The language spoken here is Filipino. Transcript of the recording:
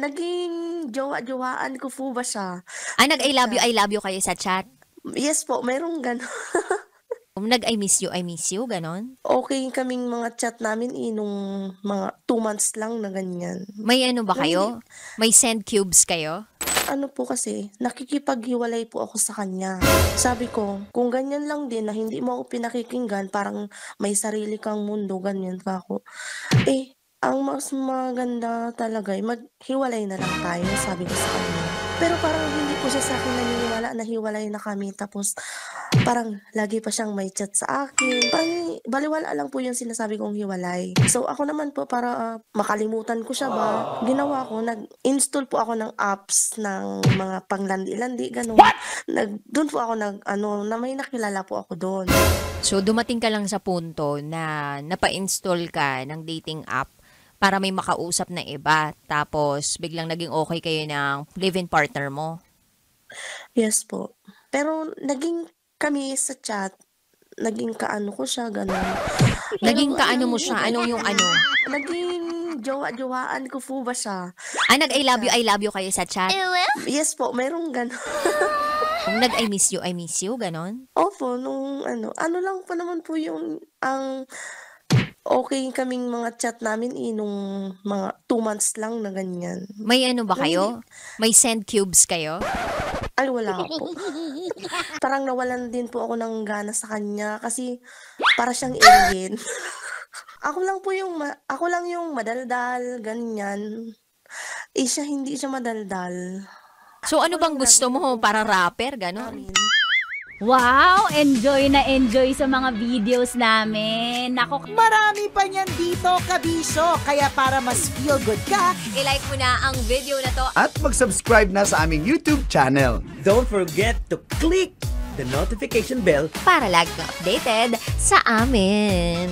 Naging jowa-jowaan ko po ba siya sa Nag-I chat. love you kayo sa chat? Yes po, merong gano'n. Nag-I miss you, gano'n? Okey kaming mga chat namin, nung mga 2 months lang na ganyan. May ano ba Pero hindi kayo? May send cubes kayo? ano po kasi, nakikipaghiwalay po ako sa kanya. Sabi ko, kung ganyan lang din na hindi mo ako pinakikinggan, parang may sarili kang mundo, ganyan ka ako. Ang mas maganda talaga ay maghiwalay na lang tayo, sabi ko sa kanya. Pero parang hindi po siya sa'kin naniniwala na hiwalay na kami, tapos parang lagi pa siyang may chat sa akin. Parang balewala lang po yung sinasabi kong hiwalay. So ako naman po para, makalimutan ko siya ba, ginawa ko nag-install po ako ng apps ng mga panglandi-landi gano'n. Dun po ako nag-ano, na may nakilala po ako dun. So, dumating ka lang sa punto na napa-install ka ng dating app para may makausap na iba, tapos biglang naging okey kayo ng live-in partner mo? Yes po. Pero naging kami sa chat, naging kaano ko siya gano'n. Pero Naging kaano mo ang siya? Ano yung ano? naging jowa-jowaan ko po ba siya sa Nag-I chat. love you kayo sa chat? Yes po, merong gano'n. Nag-I miss you, gano'n? Opo, nung ano lang pa naman po yung ang okey kaming mga chat namin, nung mga 2 months lang na ganyan. May ano ba Pero hindi kayo? May send cubes kayo? ay wala po. Parang nawalan din po ako ng gana sa kanya kasi para siyang alien. Ako lang yung madaldal, ganyan. Siya hindi siya madaldal. So, Ako ano bang lang lagi gusto mo? Parang nagpo-post rapper, gano'n? namin. Wow! Enjoy na enjoy sa mga videos namin. Nako, Marami pa niyan dito, kabisyo. Kaya para mas feel good ka, I-like mo na ang video na to At mag-subscribe na sa aming YouTube channel. Don't forget to click the notification bell para lagi kang updated sa amin.